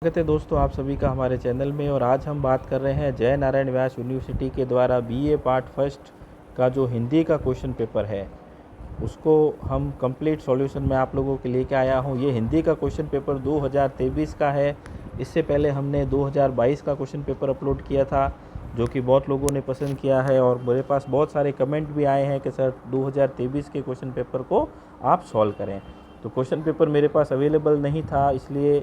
स्वागत है दोस्तों आप सभी का हमारे चैनल में। और आज हम बात कर रहे हैं जय नारायण व्यास यूनिवर्सिटी के द्वारा बीए पार्ट फर्स्ट का जो हिंदी का क्वेश्चन पेपर है उसको हम कंप्लीट सॉल्यूशन में आप लोगों के लेके आया हूँ। ये हिंदी का क्वेश्चन पेपर 2023 का है। इससे पहले हमने 2022 का क्वेश्चन पेपर अपलोड किया था जो कि बहुत लोगों ने पसंद किया है और मेरे पास बहुत सारे कमेंट भी आए हैं कि सर 2023 के क्वेश्चन पेपर को आप सॉल्व करें। तो क्वेश्चन पेपर मेरे पास अवेलेबल नहीं था, इसलिए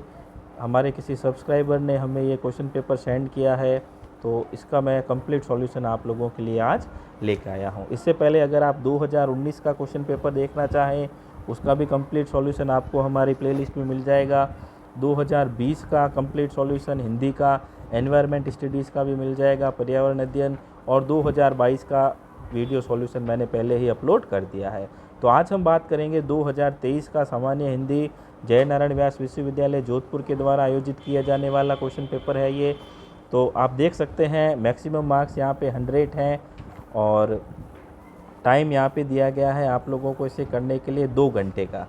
हमारे किसी सब्सक्राइबर ने हमें ये क्वेश्चन पेपर सेंड किया है, तो इसका मैं कंप्लीट सॉल्यूशन आप लोगों के लिए आज लेकर आया हूँ। इससे पहले अगर आप 2019 का क्वेश्चन पेपर देखना चाहें उसका भी कंप्लीट सॉल्यूशन आपको हमारी प्लेलिस्ट में मिल जाएगा। 2020 का कंप्लीट सॉल्यूशन हिंदी का एनवायरनमेंट स्टडीज़ का भी मिल जाएगा, पर्यावरण अध्ययन, और 2022 का वीडियो सॉल्यूशन मैंने पहले ही अपलोड कर दिया है। तो आज हम बात करेंगे 2023 का सामान्य हिंदी जय नारायण व्यास विश्वविद्यालय जोधपुर के द्वारा आयोजित किया जाने वाला क्वेश्चन पेपर है ये। तो आप देख सकते हैं मैक्सिमम मार्क्स यहाँ पे 100 हैं और टाइम यहाँ पे दिया गया है आप लोगों को इसे करने के लिए 2 घंटे का।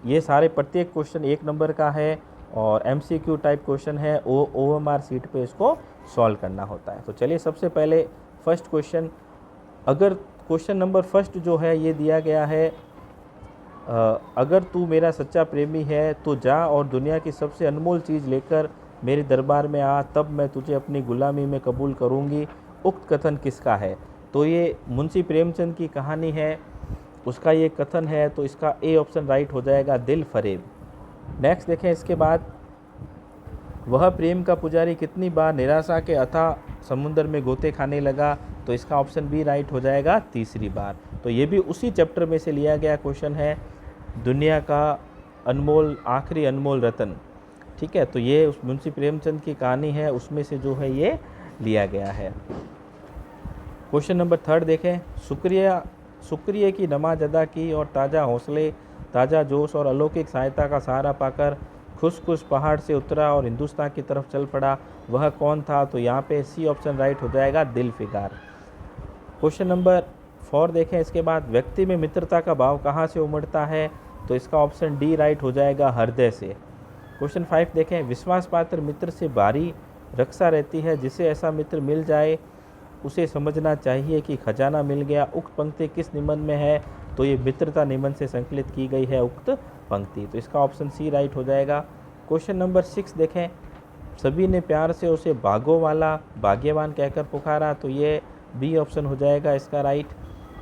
ये सारे प्रत्येक क्वेश्चन 1 नंबर का है और एमसीक्यू टाइप क्वेश्चन है। ओएमआर सीट पे इसको सॉल्व करना होता है। तो चलिए सबसे पहले फर्स्ट क्वेश्चन, अगर क्वेश्चन नंबर फर्स्ट जो है ये दिया गया है, अगर तू मेरा सच्चा प्रेमी है तो जा और दुनिया की सबसे अनमोल चीज़ लेकर मेरे दरबार में आ, तब मैं तुझे अपनी गुलामी में कबूल करूँगी। उक्त कथन किसका है? तो ये मुंशी प्रेमचंद की कहानी है, उसका ये कथन है। तो इसका ए ऑप्शन राइट हो जाएगा, दिल फरेब। नेक्स्ट देखें इसके बाद, वह प्रेम का पुजारी कितनी बार निराशा के अथाह समुद्र में गोते खाने लगा। तो इसका ऑप्शन बी राइट हो जाएगा, 3री बार। तो ये भी उसी चैप्टर में से लिया गया क्वेश्चन है, दुनिया का अनमोल आखिरी अनमोल रतन। ठीक है, तो ये उस मुंशी प्रेमचंद की कहानी है, उसमें से जो है ये लिया गया है। क्वेश्चन नंबर 3 देखें, शुक्रिया की नमाज अदा की और ताज़ा हौसले, ताज़ा जोश और अलौकिक सहायता का सहारा पाकर खुश खुश पहाड़ से उतरा और हिंदुस्तान की तरफ चल पड़ा, वह कौन था? तो यहाँ पे सी ऑप्शन राइट हो जाएगा, दिल फिगार। क्वेश्चन नंबर 4 देखें इसके बाद, व्यक्ति में मित्रता का भाव कहाँ से उमड़ता है? तो इसका ऑप्शन डी राइट हो जाएगा, हृदय से। क्वेश्चन 5 देखें, विश्वास पात्र मित्र से भारी रक्षा रहती है, जिसे ऐसा मित्र मिल जाए उसे समझना चाहिए कि खजाना मिल गया। उक्त पंक्ति किस निबंध में है? तो ये मित्रता निबंध से संकलित की गई है उक्त पंक्ति। तो इसका ऑप्शन सी राइट हो जाएगा। क्वेश्चन नंबर 6 देखें, सभी ने प्यार से उसे भागो वाला भाग्यवान कहकर पुकारा। तो ये बी ऑप्शन हो जाएगा इसका राइट।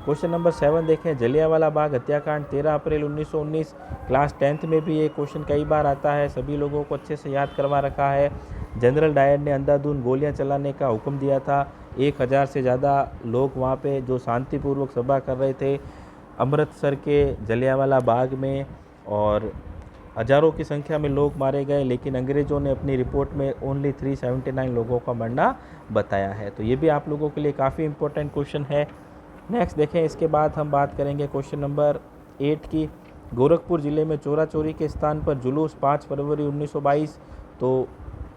क्वेश्चन नंबर 7 देखें, जलियांवाला बाग हत्याकांड 13 अप्रैल 1919। क्लास 10th में भी ये क्वेश्चन कई बार आता है, सभी लोगों को अच्छे से याद करवा रखा है। जनरल डायर ने अंधाधुंध गोलियां चलाने का हुक्म दिया था। 1000 से ज़्यादा लोग वहाँ पे जो शांतिपूर्वक सभा कर रहे थे अमृतसर के जलियांवाला बाग में, और हज़ारों की संख्या में लोग मारे गए, लेकिन अंग्रेज़ों ने अपनी रिपोर्ट में ओनली 379 लोगों का मरना बताया है। तो ये भी आप लोगों के लिए काफ़ी इंपॉर्टेंट क्वेश्चन है। नेक्स्ट देखें इसके बाद हम बात करेंगे क्वेश्चन नंबर 8 की। गोरखपुर ज़िले में चोरा चोरी के स्थान पर जुलूस 5 फरवरी 1922। तो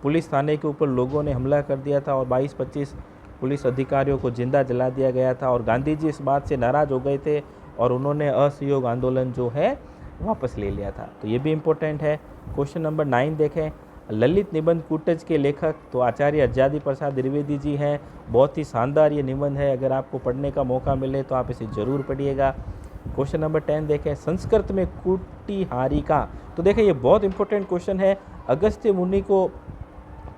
पुलिस थाने के ऊपर लोगों ने हमला कर दिया था और 22-25 पुलिस अधिकारियों को जिंदा जला दिया गया था, और गांधी जी इस बात से नाराज़ हो गए थे और उन्होंने असहयोग आंदोलन जो है वापस ले लिया था। तो ये भी इम्पोर्टेंट है। क्वेश्चन नंबर 9 देखें, ललित निबंध कूटज के लेखक तो आचार्य आजादी प्रसाद द्विवेदी जी हैं। बहुत ही शानदार ये निबंध है, अगर आपको पढ़ने का मौका मिले तो आप इसे ज़रूर पढ़िएगा। क्वेश्चन नंबर 10 देखें, संस्कृत में कुटिहारिका। तो देखें ये बहुत इंपॉर्टेंट क्वेश्चन है। अगस्त्य मुनि को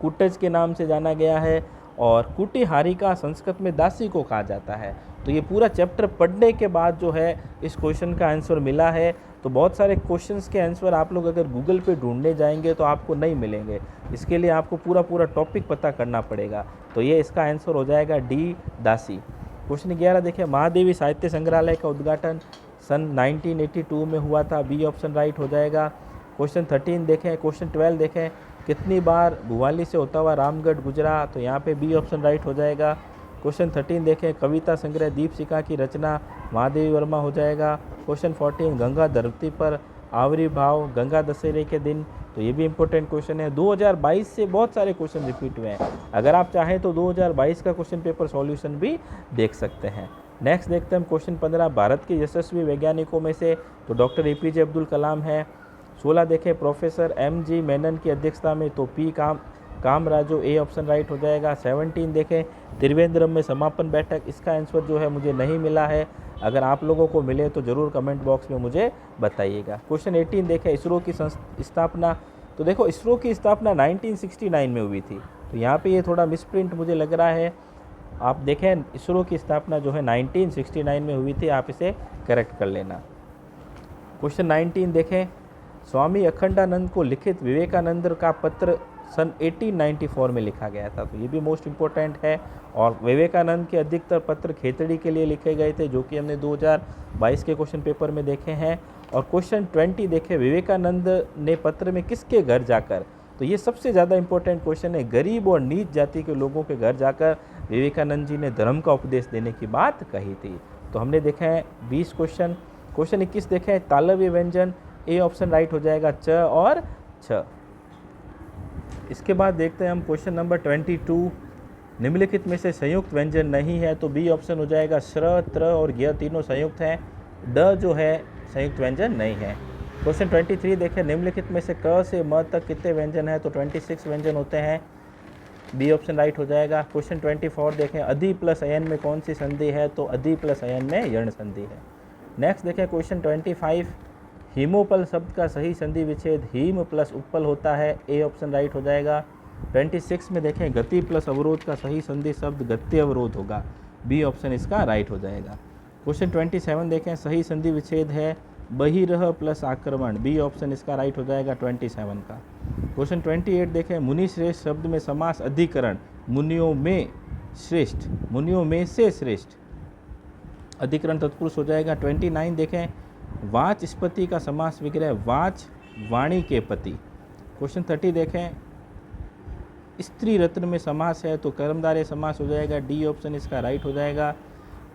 कूटज के नाम से जाना गया है और कुटिहारिका संस्कृत में दासी को कहा जाता है। तो ये पूरा चैप्टर पढ़ने के बाद जो है इस क्वेश्चन का आंसर मिला है। तो बहुत सारे क्वेश्चंस के आंसर आप लोग अगर गूगल पे ढूंढने जाएंगे तो आपको नहीं मिलेंगे, इसके लिए आपको पूरा टॉपिक पता करना पड़ेगा। तो ये इसका आंसर हो जाएगा डी, दासी। क्वेश्चन 11 देखें, महादेवी साहित्य संग्रहालय का उद्घाटन सन 1982 में हुआ था। बी ऑप्शन राइट हो जाएगा। क्वेश्चन 13 देखें, क्वेश्चन 12 देखें, कितनी बार भुवाली से होता हुआ रामगढ़ गुजरा? तो यहाँ पे बी ऑप्शन राइट हो जाएगा। क्वेश्चन 13 देखें, कविता संग्रह दीपशिखा की रचना महादेवी वर्मा हो जाएगा। क्वेश्चन 14, गंगा धरती पर आविर्भाव गंगा दशहरे के दिन। तो ये भी इंपॉर्टेंट क्वेश्चन है। 2022 से बहुत सारे क्वेश्चन रिपीट हुए हैं, अगर आप चाहें तो 2022 का क्वेश्चन पेपर सॉल्यूशन भी देख सकते हैं। नेक्स्ट देखते हैं हम क्वेश्चन 15, भारत के यशस्वी वैज्ञानिकों में से तो डॉक्टर एपीजे अब्दुल कलाम है। 16 देखें प्रोफेसर M.G. मेनन की अध्यक्षता में, तो पी कामराजो, ए ऑप्शन राइट हो जाएगा। 17 देखें त्रिवेंद्रम में समापन बैठक, इसका आंसर जो है मुझे नहीं मिला है, अगर आप लोगों को मिले तो ज़रूर कमेंट बॉक्स में मुझे बताइएगा। क्वेश्चन 18 देखें इसरो की स्थापना, तो देखो इसरो की स्थापना 1969 में हुई थी, तो यहाँ पे ये थोड़ा मिसप्रिंट मुझे लग रहा है। आप देखें इसरो की स्थापना जो है 1969 में हुई थी, आप इसे करेक्ट कर लेना। क्वेश्चन 19 देखें स्वामी अखंडानंद को लिखित विवेकानंद का पत्र सन 1894 में लिखा गया था, तो ये भी मोस्ट इम्पोर्टेंट है। और विवेकानंद के अधिकतर पत्र खेतड़ी के लिए लिखे गए थे, जो कि हमने 2022 के क्वेश्चन पेपर में देखे हैं। और क्वेश्चन 20 देखें विवेकानंद ने पत्र में किसके घर जाकर, तो ये सबसे ज़्यादा इंपॉर्टेंट क्वेश्चन है, गरीब और नीच जाति के लोगों के घर जाकर विवेकानंद जी ने धर्म का उपदेश देने की बात कही थी। तो हमने देखा है 20 क्वेश्चन। क्वेश्चन 21 देखें तालव्य व्यंजन, ए ऑप्शन राइट हो जाएगा च और छ। इसके बाद देखते हैं हम क्वेश्चन नंबर 22, निम्नलिखित में से संयुक्त व्यंजन नहीं है, तो बी ऑप्शन हो जाएगा श्र, त्र और ज्ञ तीनों संयुक्त हैं, ड जो है संयुक्त व्यंजन नहीं है। क्वेश्चन 23 देखें निम्नलिखित में से क से म तक कितने व्यंजन हैं, तो 26 व्यंजन होते हैं, बी ऑप्शन राइट हो जाएगा। क्वेश्चन 24 देखें अधि प्लस अयन में कौन सी संधि है, तो अधि प्लस अयन में यण संधि है। नेक्स्ट देखें क्वेश्चन 25, हीमोपल शब्द का सही संधि विच्छेद हीम प्लस उपल होता है, ए ऑप्शन राइट हो जाएगा। 26 में देखें गति प्लस अवरोध का सही संधि शब्द गति अवरोध होगा, बी ऑप्शन इसका राइट हो जाएगा। क्वेश्चन 27 देखें सही संधि विच्छेद है बहिरह प्लस आक्रमण, बी ऑप्शन इसका राइट हो जाएगा 27 का। क्वेश्चन 28 देखें मुनि श्रेष्ठ शब्द में समास अधिकरण, मुनियों में श्रेष्ठ, मुनियों में से श्रेष्ठ, अधिकरण तत्पुरुष हो जाएगा। 29 देखें वाच स्पति का समास विग्रह, वाच वाणी के पति। क्वेश्चन 30 देखें स्त्री रत्न में समास है, तो कर्मधारय समास हो जाएगा, डी ऑप्शन इसका राइट हो जाएगा।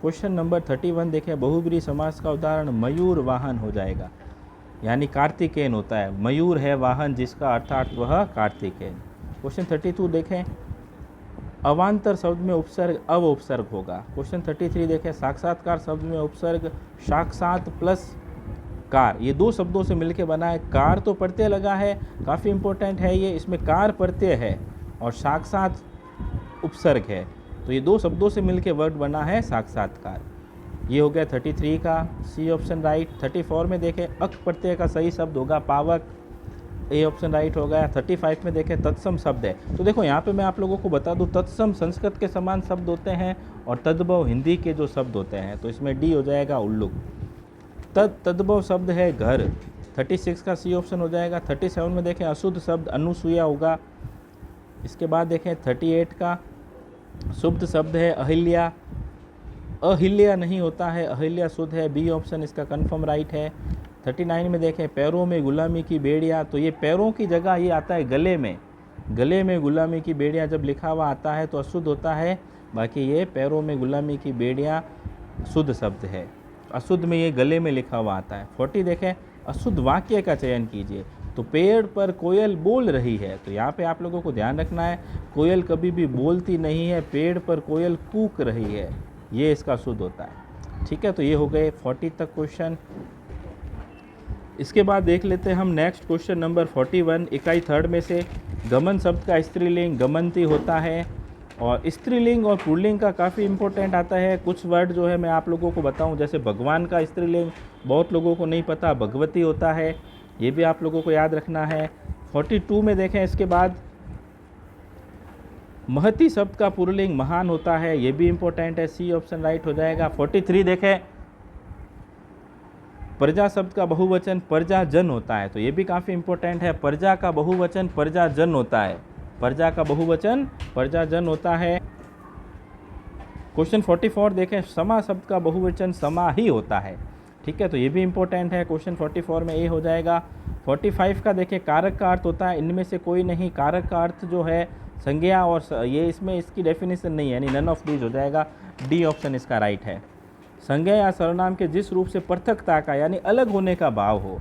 क्वेश्चन नंबर 31 देखें बहुब्रीहि समास का उदाहरण मयूर वाहन हो जाएगा, यानी कार्तिकेयन होता है, मयूर है वाहन जिसका अर्थात वह कार्तिकेयन। क्वेश्चन 32 देखें अवान्तर शब्द में उपसर्ग अव उपसर्ग होगा। क्वेश्चन 33 देखें साक्षात्कार शब्द में उपसर्ग साक्षात प्लस कार, ये दो शब्दों से मिलकर बना है, कार तो प्रत्यय लगा है, काफ़ी इंपॉर्टेंट है ये, इसमें कार प्रत्यय है और साक्षात उपसर्ग है, तो ये दो शब्दों से मिलकर वर्ड बना है साक्षात्कार। ये हो गया 33 का, सी ऑप्शन राइट। 34 में देखें अक प्रत्यय का सही शब्द होगा पावक, ए ऑप्शन राइट हो गया। 35 में देखें तत्सम शब्द है, तो देखो यहाँ पे मैं आप लोगों को बता दूँ तत्सम संस्कृत के समान शब्द होते हैं और तद्भव हिंदी के जो शब्द होते हैं, तो इसमें डी हो जाएगा उल्लुक। तद्भव शब्द है घर, 36 का सी ऑप्शन हो जाएगा। 37 में देखें अशुद्ध शब्द अनुसूया होगा। इसके बाद देखें 38 का शुद्ध शब्द है अहिल्या, अहिल्या नहीं होता है, अहिल्या शुद्ध है, बी ऑप्शन इसका कंफर्म राइट है। 39 में देखें पैरों में गुलामी की बेड़ियाँ, तो ये पैरों की जगह ये आता है गले में, गले में गुलामी की बेड़ियाँ जब लिखा हुआ आता है तो अशुद्ध होता है, बाकी ये पैरों में गुलामी की बेड़ियाँ शुद्ध शब्द है, अशुद्ध में ये गले में लिखा हुआ आता है। 40 देखें अशुद्ध वाक्य का चयन कीजिए, तो पेड़ पर कोयल बोल रही है, तो यहाँ पे आप लोगों को ध्यान रखना है कोयल कभी भी बोलती नहीं है, पेड़ पर कोयल कूक रही है, ये इसका शुद्ध होता है। ठीक है, तो ये हो गए 40 तक क्वेश्चन। इसके बाद देख लेते हैं हम नेक्स्ट क्वेश्चन नंबर 41। इकाई थर्ड में से गमन शब्द का स्त्रीलिंग गमनती होता है, और स्त्रीलिंग और पुल्लिंग का काफ़ी इंपॉर्टेंट आता है। कुछ वर्ड जो है मैं आप लोगों को बताऊं, जैसे भगवान का स्त्रीलिंग बहुत लोगों को नहीं पता, भगवती होता है, ये भी आप लोगों को याद रखना है। 42 में देखें इसके बाद महती शब्द का पुल्लिंग महान होता है, ये भी इंपॉर्टेंट है, सी ऑप्शन राइट हो जाएगा। 43 देखें प्रजा शब्द का बहुवचन प्रजाजन होता है, तो ये भी काफ़ी इंपॉर्टेंट है, प्रजा का बहुवचन प्रजाजन होता है, प्रजा का बहुवचन प्रजाजन होता है। क्वेश्चन 44 देखें समा शब्द का बहुवचन समा ही होता है, ठीक है, तो ये भी इंपॉर्टेंट है, क्वेश्चन 44 में ए हो जाएगा। 45 का देखें कारक का अर्थ होता है इनमें से कोई नहीं, कारक का अर्थ जो है संज्ञा और ये इसमें इसकी डेफिनेशन नहीं है, यानी नन ऑफ दीज हो जाएगा, डी ऑप्शन इसका राइट है। संज्ञा या सर्वनाम के जिस रूप से पृथकता का यानी अलग होने का भाव हो,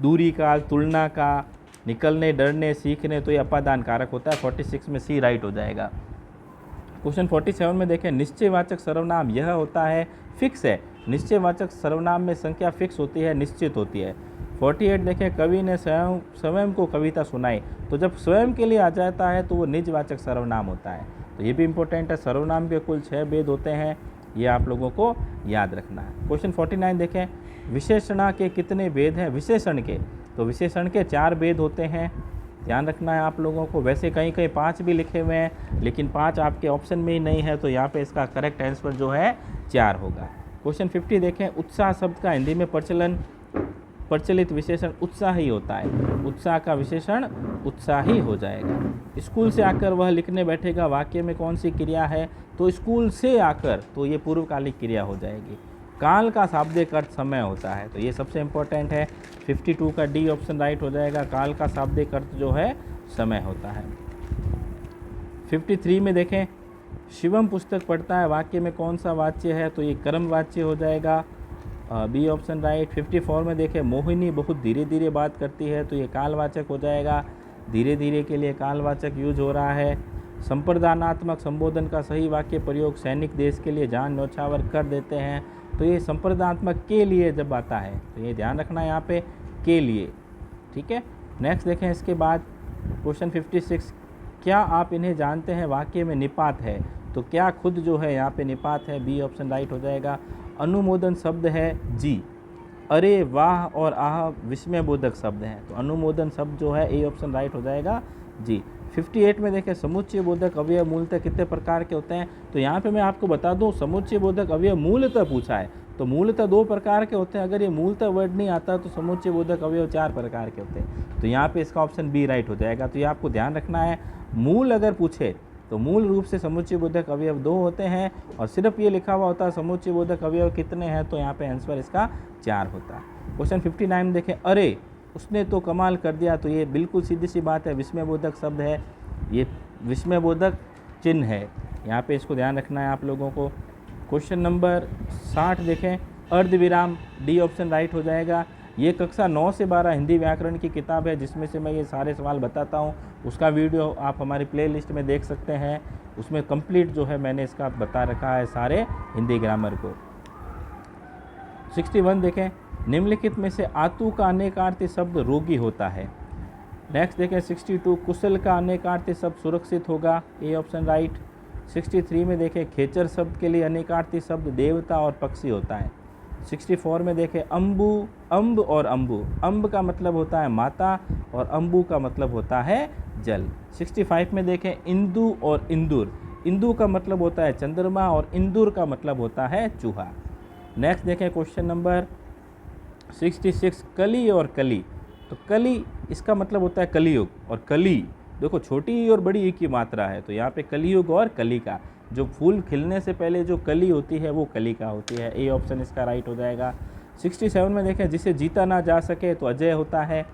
दूरी का, तुलना का, निकलने, डरने, सीखने, तो ये अपादान कारक होता है, 46 में सी राइट हो जाएगा। क्वेश्चन 47 में देखें निश्चयवाचक सर्वनाम यह होता है, फिक्स है, निश्चयवाचक सर्वनाम में संख्या फिक्स होती है, निश्चित होती है, 48 देखें, कवि ने स्वयं स्वयं को कविता सुनाई। तो जब स्वयं के लिए आ जाता है तो वो निजवाचक सर्वनाम होता है। तो ये भी इंपॉर्टेंट है। सर्वनाम के कुल 6 भेद होते हैं, ये आप लोगों को याद रखना है। क्वेश्चन 49 देखें, विशेषणा के कितने भेद हैं? विशेषण के, तो विशेषण के 4 भेद होते हैं, ध्यान रखना है आप लोगों को। वैसे कहीं कहीं 5 भी लिखे हुए हैं, लेकिन 5 आपके ऑप्शन में ही नहीं है, तो यहाँ पे इसका करेक्ट आंसर जो है 4 होगा। क्वेश्चन 50 देखें, उत्साह शब्द का हिंदी में प्रचलित विशेषण उत्साह ही होता है। उत्साह का विशेषण उत्साही हो जाएगा। स्कूल से आकर वह लिखने बैठेगा, वाक्य में कौन सी क्रिया है? तो स्कूल से आकर, तो ये पूर्वकालिक क्रिया हो जाएगी। काल का शाब्दिक अर्थ समय होता है, तो ये सबसे इंपॉर्टेंट है। 52 का डी ऑप्शन राइट हो जाएगा। काल का शाब्दिक अर्थ जो है समय होता है। 53 में देखें, शिवम पुस्तक पढ़ता है, वाक्य में कौन सा वाच्य है? तो ये कर्म वाच्य हो जाएगा, बी ऑप्शन राइट। 54 में देखें, मोहिनी बहुत धीरे धीरे बात करती है, तो ये कालवाचक हो जाएगा। धीरे धीरे के लिए कालवाचक यूज हो रहा है। संप्रदानात्मक संबोधन का सही वाक्य प्रयोग, सैनिक देश के लिए जान न्यौछावर कर देते हैं, तो ये संप्रदानात्मक के लिए जब आता है, तो ये ध्यान रखना है यहाँ पे, के लिए, ठीक है। नेक्स्ट देखें इसके बाद क्वेश्चन 56, क्या आप इन्हें जानते हैं? वाक्य में निपात है, तो क्या खुद जो है यहाँ पे निपात है, बी ऑप्शन राइट हो जाएगा। अनुमोदन शब्द है जी, अरे वाह और आह विस्मयबोधक शब्द हैं, तो अनुमोदन शब्द जो है ए ऑप्शन राइट हो जाएगा जी। 58 में देखें, समुच्चय बोधक अवयव मूलतः कितने प्रकार के होते हैं? तो यहाँ पे मैं आपको बता दूँ, समुच्चय बोधक अवयव मूलतः पूछा है, तो मूलतः 2 प्रकार के होते हैं। अगर ये मूलतः वर्ड नहीं आता तो समुच्चय बोधक अवयव 4 प्रकार के होते हैं, तो यहाँ पे इसका ऑप्शन बी राइट हो जाएगा। तो ये आपको ध्यान रखना है, मूल अगर पूछे तो मूल रूप से समुच्चय बोधक अवयव 2 होते हैं, और सिर्फ ये लिखा हुआ होता है समुच्चय बोधक अवयव कितने हैं, तो यहाँ पे आंसर इसका 4 होता है। क्वेश्चन 59 देखें, अरे उसने तो कमाल कर दिया, तो ये बिल्कुल सीधी सी बात है, विस्मयबोधक शब्द है, ये विस्मयबोधक चिन्ह है, यहाँ पे इसको ध्यान रखना है आप लोगों को। क्वेश्चन नंबर 60 देखें, अर्धविराम, डी ऑप्शन राइट हो जाएगा। ये कक्षा 9 से 12 हिंदी व्याकरण की किताब है, जिसमें से मैं ये सारे सवाल बताता हूँ। उसका वीडियो आप हमारी प्लेलिस्ट में देख सकते हैं, उसमें कंप्लीट जो है मैंने इसका बता रखा है सारे हिंदी ग्रामर को। 61 देखें, निम्नलिखित में से आतु का अनेकार्थी शब्द रोगी होता है। नेक्स्ट देखें 62, कुशल का अनेकार्थी शब्द सुरक्षित होगा, ए ऑप्शन राइट। 63 में देखें, खेचर शब्द के लिए अनेकार्थी शब्द देवता और पक्षी होता है। 64 में देखें, अम्बु, अम्ब और अम्बु, अम्ब का मतलब होता है माता और अम्बु का मतलब होता है जल। 65 में देखें, इंदु और इंदुर, इंदु का मतलब होता है चंद्रमा और इंदुर का मतलब होता है चूहा। नेक्स्ट देखें क्वेश्चन नंबर 66, कली और कली, तो कली इसका मतलब होता है कलियुग, और कली देखो छोटी और बड़ी एक ही मात्रा है, तो यहाँ पे कलियुग और कली का, जो फूल खिलने से पहले जो कली होती है वो कली का होती है, ए ऑप्शन इसका राइट हो जाएगा। 67 में देखें, जिसे जीता ना जा सके तो अजय होता है,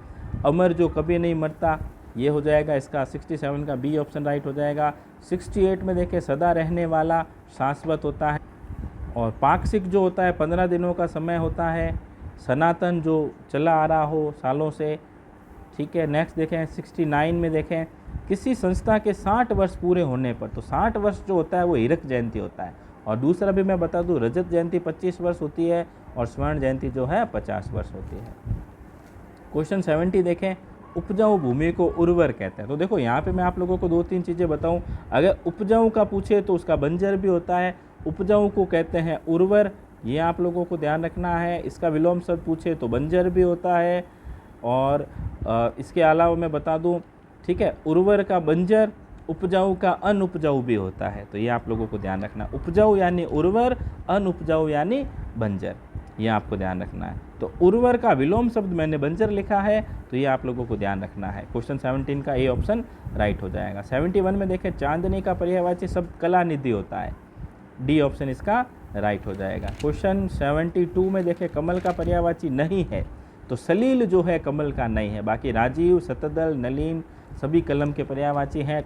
अमर जो कभी नहीं मरता, ये हो जाएगा इसका 67 का बी ऑप्शन राइट हो जाएगा। 68 में देखें, सदा रहने वाला शाश्वत होता है, और पाक्षिक जो होता है 15 दिनों का समय होता है, सनातन जो चला आ रहा हो सालों से, ठीक है। नेक्स्ट देखें 69 में देखें, किसी संस्था के 60 वर्ष पूरे होने पर, तो 60 वर्ष जो होता है वो हीरक जयंती होता है, और दूसरा भी मैं बता दूं, रजत जयंती 25 वर्ष होती है, और स्वर्ण जयंती जो है 50 वर्ष होती है। क्वेश्चन 70 देखें, उपजाऊ भूमि को उर्वर कहते हैं। तो देखो यहाँ पे मैं आप लोगों को 2-3 चीज़ें बताऊं, अगर उपजाऊ का पूछे तो उसका बंजर भी होता है, उपजाऊ को कहते हैं उर्वर, ये आप लोगों को ध्यान रखना है। इसका विलोम शब्द पूछे तो बंजर भी होता है, और इसके अलावा मैं बता दूं, ठीक है, उर्वर का बंजर, उपजाऊ का अनउपजाऊ भी होता है, तो ये आप लोगों को ध्यान रखना। उपजाऊ यानी उर्वर, अनउपजाऊ यानी बंजर, ये आपको ध्यान रखना है। तो उर्वर का विलोम शब्द मैंने बंजर लिखा है, तो ये आप लोगों को ध्यान रखना है। क्वेश्चन 17 का ए ऑप्शन राइट हो जाएगा। 71 में देखें, चांदनी का पर्यायवाची शब्द कलानिधि होता है, डी ऑप्शन इसका राइट हो जाएगा। क्वेश्चन 72 में देखें, कमल का पर्यायवाची नहीं है, तो सलील जो है कमल का नहीं है, बाकी राजीव, शतदल, नलीन सभी कलम के पर्यायवाची हैं,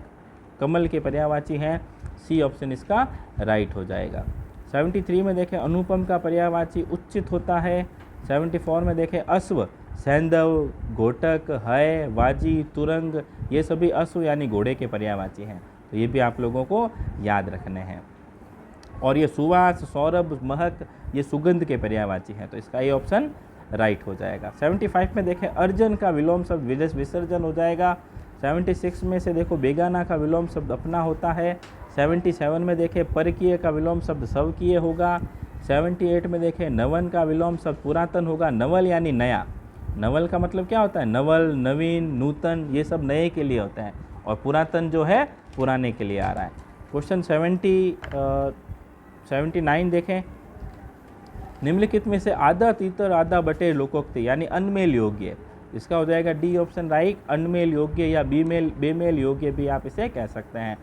कमल के पर्यायवाची हैं, सी ऑप्शन इसका राइट हो जाएगा। 73 में देखें, अनुपम का पर्यायवाची उचित होता है। 74 में देखें, अश्व, सैंधव, घोटक, है, वाजी, तुरंग, ये सभी अश्व यानी घोड़े के पर्यायवाची हैं, तो ये भी आप लोगों को याद रखने हैं। और ये सुवास, सौरभ, महक, ये सुगंध के पर्यायवाची हैं, तो इसका ये ऑप्शन राइट हो जाएगा। 75 में देखें अर्जन का विलोम शब्द विसर्जन हो जाएगा। 76 में से देखो बेगाना का विलोम शब्द अपना होता है। 77 में देखें परकीय का विलोम शब्द स्वकीय होगा। 78 में देखें नवन का विलोम शब्द पुरातन होगा। नवल यानी नया, नवल का मतलब क्या होता है, नवल, नवीन, नूतन, ये सब नए के लिए होता है, और पुरातन जो है पुराने के लिए आ रहा है। क्वेश्चन 79 देखें, निम्नलिखित में से आधा तीतर आधा बटे लोकोक्ति यानी अनमेल योग्य, इसका हो जाएगा डी ऑप्शन राइट। अनमेल योग्य या बेमेल योग्य भी आप इसे कह सकते हैं।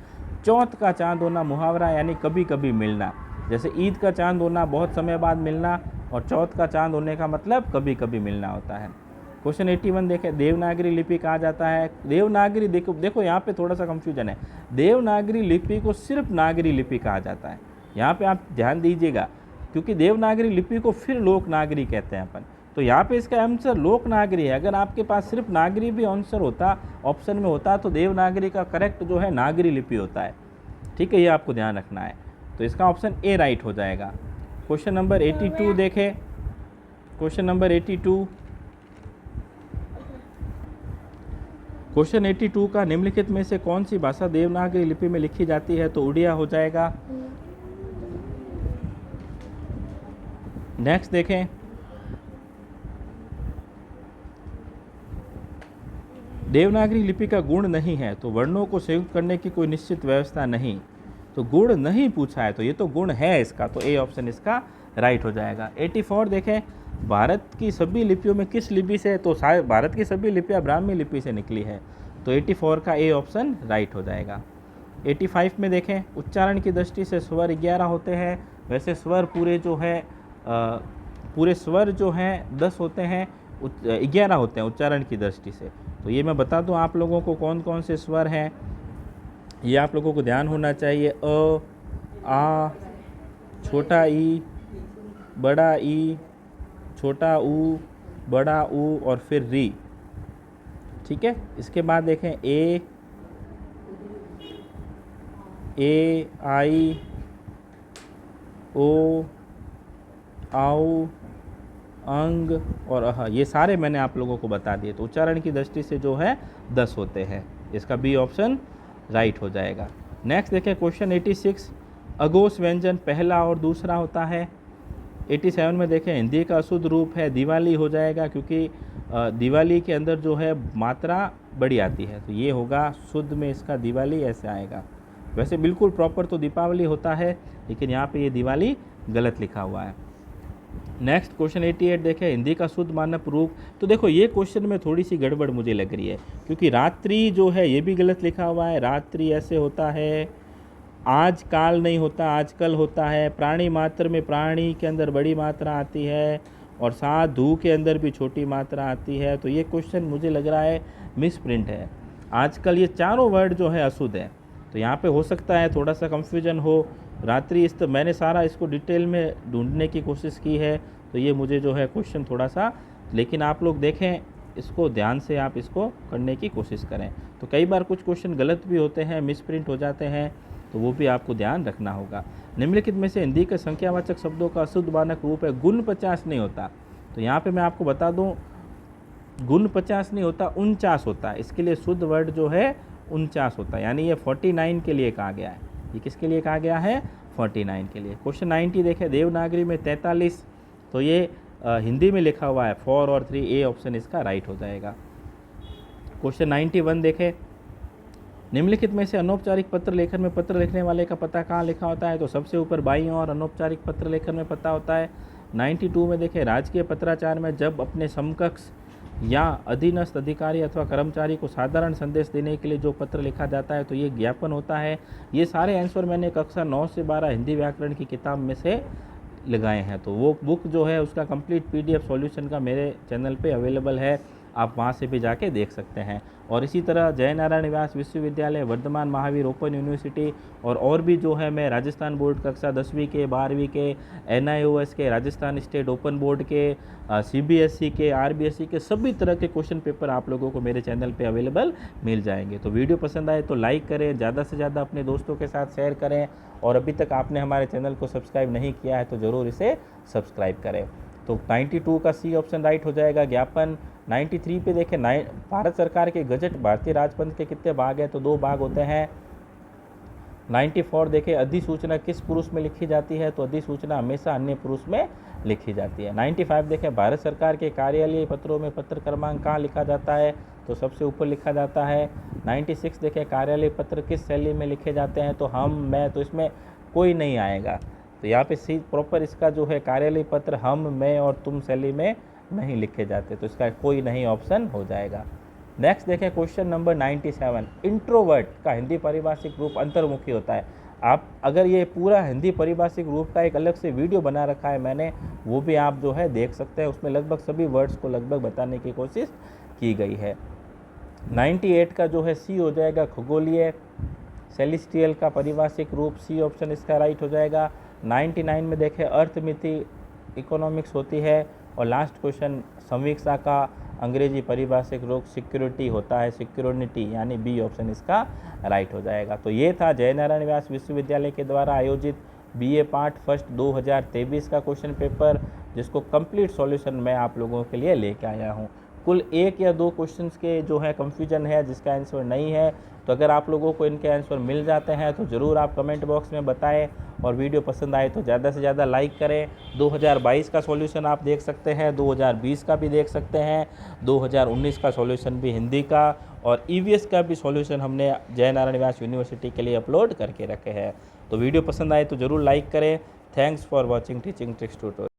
चौथ का चांद होना मुहावरा यानी कभी कभी मिलना, जैसे ईद का चांद होना बहुत समय बाद मिलना, और चौथ का चांद होने का मतलब कभी कभी मिलना होता है। क्वेश्चन 81 देखें, देवनागरी लिपि कहा जाता है। देवनागरी देखो यहाँ पे थोड़ा सा कंफ्यूजन है। देवनागरी लिपि को सिर्फ नागरी लिपि कहा जाता है, यहाँ पे आप ध्यान दीजिएगा, क्योंकि देवनागरी लिपि को फिर लोकनागरी कहते हैं अपन, तो यहाँ पे इसका आंसर लोकनागरी है। अगर आपके पास सिर्फ नागरी भी आंसर होता, ऑप्शन में होता, तो देवनागरी का करेक्ट जो है नागरी लिपि होता है। ठीक है, ये आपको ध्यान रखना है। तो इसका ऑप्शन ए राइट हो जाएगा। क्वेश्चन नंबर 82 देखें, क्वेश्चन नंबर 82, क्वेश्चन 82 का निम्नलिखित में से कौन सी भाषा देवनागरी लिपि में लिखी जाती है, तो उड़िया हो जाएगा। नेक्स्ट देखें, देवनागरी लिपि का गुण नहीं है, तो वर्णों को संयुक्त करने की कोई निश्चित व्यवस्था नहीं, तो गुण नहीं पूछा है, तो ये तो गुण है इसका, तो ए ऑप्शन इसका राइट हो जाएगा। 84 देखें, भारत की सभी लिपियों में किस लिपि से, तो शायद भारत की सभी लिपियाँ ब्राह्मी लिपि से निकली है, तो 84 का ए ऑप्शन राइट हो जाएगा। 85 में देखें, उच्चारण की दृष्टि से स्वर 11 होते हैं, वैसे स्वर पूरे स्वर जो हैं 10 होते हैं, 11 होते हैं उच्चारण की दृष्टि से। तो ये मैं बता दूं आप लोगों को कौन कौन से स्वर हैं, ये आप लोगों को ध्यान होना चाहिए। अ, आ, छोटा ई, बड़ा ई, छोटा ऊ, बड़ा ऊ और फिर री। ठीक है, इसके बाद देखें ए, आई, ओ, आउ, अंग और अह, ये सारे मैंने आप लोगों को बता दिए। तो उच्चारण की दृष्टि से जो है 10 होते हैं, इसका बी ऑप्शन राइट हो जाएगा। नेक्स्ट देखें क्वेश्चन 86, अघोष व्यंजन पहला और दूसरा होता है। 87 में देखें, हिंदी का अशुद्ध रूप है दिवाली हो जाएगा, क्योंकि दिवाली के अंदर जो है मात्रा बड़ी आती है, तो ये होगा शुद्ध में इसका दिवाली ऐसे आएगा। वैसे बिल्कुल प्रॉपर तो दीपावली होता है, लेकिन यहाँ पे ये दिवाली गलत लिखा हुआ है। नेक्स्ट क्वेश्चन 88 देखें, हिंदी का शुद्ध मानक रूप, तो देखो ये क्वेश्चन में थोड़ी सी गड़बड़ मुझे लग रही है, क्योंकि रात्रि जो है ये भी गलत लिखा हुआ है। रात्रि ऐसे होता है, आज काल नहीं होता, आजकल होता है। प्राणी मात्र में प्राणी के अंदर बड़ी मात्रा आती है, और साथ धू के अंदर भी छोटी मात्रा आती है, तो ये क्वेश्चन मुझे लग रहा है मिस प्रिंट है। आजकल ये चारों वर्ड जो है अशुद्ध है, तो यहाँ पे हो सकता है थोड़ा सा कंफ्यूजन हो। रात्रि इस मैंने सारा इसको डिटेल में ढूंढने की कोशिश की है, तो ये मुझे जो है क्वेश्चन थोड़ा सा, लेकिन आप लोग देखें इसको ध्यान से, आप इसको करने की कोशिश करें। तो कई बार कुछ क्वेश्चन गलत भी होते हैं, मिस प्रिंट हो जाते हैं, तो वो भी आपको ध्यान रखना होगा। निम्नलिखित में से हिंदी के संख्यावाचक शब्दों का शुद्ध मानक रूप है, गुण 50 नहीं होता, तो यहाँ पे मैं आपको बता दूँ गुण 50 नहीं होता, 49 होता है। इसके लिए शुद्ध वर्ड जो है 49 होता है, यानी ये 49 के लिए कहा गया है। ये किसके लिए कहा गया है? 49 के लिए। क्वेश्चन 90 देखें, देवनागरी में 43, तो ये हिंदी में लिखा हुआ है 4 और 3, ए ऑप्शन इसका राइट हो जाएगा। क्वेश्चन 91 देखें, निम्नलिखित में से अनौपचारिक पत्र लेखन में पत्र लिखने वाले का पता कहाँ लिखा होता है? तो सबसे ऊपर बाईं ओर अनौपचारिक पत्र लेखन में पता होता है। 92 में देखें, राजकीय पत्राचार में जब अपने समकक्ष या अधीनस्थ अधिकारी अथवा कर्मचारी को साधारण संदेश देने के लिए जो पत्र लिखा जाता है, तो ये ज्ञापन होता है। ये सारे आंसर मैंने कक्षा 9 से 12 हिंदी व्याकरण की किताब में से लगाए हैं, तो वो बुक जो है उसका कंप्लीट पीडीएफ सॉल्यूशन का मेरे चैनल पे अवेलेबल है, आप वहाँ से भी जाके देख सकते हैं। और इसी तरह जय नारायण व्यास विश्वविद्यालय, वर्धमान महावीर ओपन यूनिवर्सिटी और भी जो है मैं राजस्थान बोर्ड कक्षा 10वीं के, 12वीं के, NIOS के, राजस्थान स्टेट ओपन बोर्ड के, CBSE के, RBSE के सभी तरह के क्वेश्चन पेपर आप लोगों को मेरे चैनल पे अवेलेबल मिल जाएंगे। तो वीडियो पसंद आए तो लाइक करें, ज़्यादा से ज़्यादा अपने दोस्तों के साथ शेयर करें, और अभी तक आपने हमारे चैनल को सब्सक्राइब नहीं किया है तो ज़रूर इसे सब्सक्राइब करें। तो 92 का सी ऑप्शन राइट हो जाएगा। ज्ञापन 93 पे देखें, भारत सरकार के गजट भारतीय राजपंच के कितने भाग हैं, तो 2 भाग होते हैं। 94 देखें, अधिसूचना किस पुरुष में लिखी जाती है, तो अधिसूचना हमेशा अन्य पुरुष में लिखी जाती है। 95 देखें, भारत सरकार के कार्यालयीय पत्रों में पत्र क्रमांक कहाँ लिखा जाता है, तो सबसे ऊपर लिखा जाता है। 96 देखें, कार्यालय पत्र किस शैली में लिखे जाते हैं, तो हम, मैं, तो इसमें कोई नहीं आएगा। तो यहाँ पे सी प्रॉपर इसका जो है कार्यालय पत्र हम, मैं और तुम शैली में नहीं लिखे जाते, तो इसका कोई नहीं ऑप्शन हो जाएगा। नेक्स्ट देखें क्वेश्चन नंबर 97, इंट्रोवर्ट का हिंदी पारिभाषिक रूप अंतर्मुखी होता है। आप अगर ये पूरा हिंदी पारिभाषिक रूप का एक अलग से वीडियो बना रखा है मैंने, वो भी आप जो है देख सकते हैं, उसमें लगभग सभी वर्ड्स को लगभग बताने की कोशिश की गई है। 98 का जो है सी हो जाएगा, खगोलीय सेलेस्टियल का पारिभाषिक रूप, सी ऑप्शन इसका राइट हो जाएगा। 99 में देखें, अर्थमिति इकोनॉमिक्स होती है। और लास्ट क्वेश्चन, समीक्षा का अंग्रेजी पारिभाषिक रूप सिक्योरिटी होता है, सिक्योरिटी, यानी बी ऑप्शन इसका राइट हो जाएगा। तो ये था जयनारायण व्यास विश्वविद्यालय के द्वारा आयोजित बीए पार्ट फर्स्ट 2023 का क्वेश्चन पेपर, जिसको कंप्लीट सॉल्यूशन मैं आप लोगों के लिए लेके आया हूँ। कुल 1 या 2 क्वेश्चंस के जो है कन्फ्यूजन है, जिसका आंसर नहीं है, तो अगर आप लोगों को इनके आंसर मिल जाते हैं तो ज़रूर आप कमेंट बॉक्स में बताएं, और वीडियो पसंद आए तो ज़्यादा से ज़्यादा लाइक करें। 2022 का सॉल्यूशन आप देख सकते हैं, 2020 का भी देख सकते हैं, 2019 का सॉल्यूशन भी हिंदी का, और ईवीएस का भी सॉल्यूशन हमने जयनारायण व्यास यूनिवर्सिटी के लिए अपलोड करके रखे हैं। तो वीडियो पसंद आए तो ज़रूर लाइक करें। Thanks for watching teaching tricks tutorial.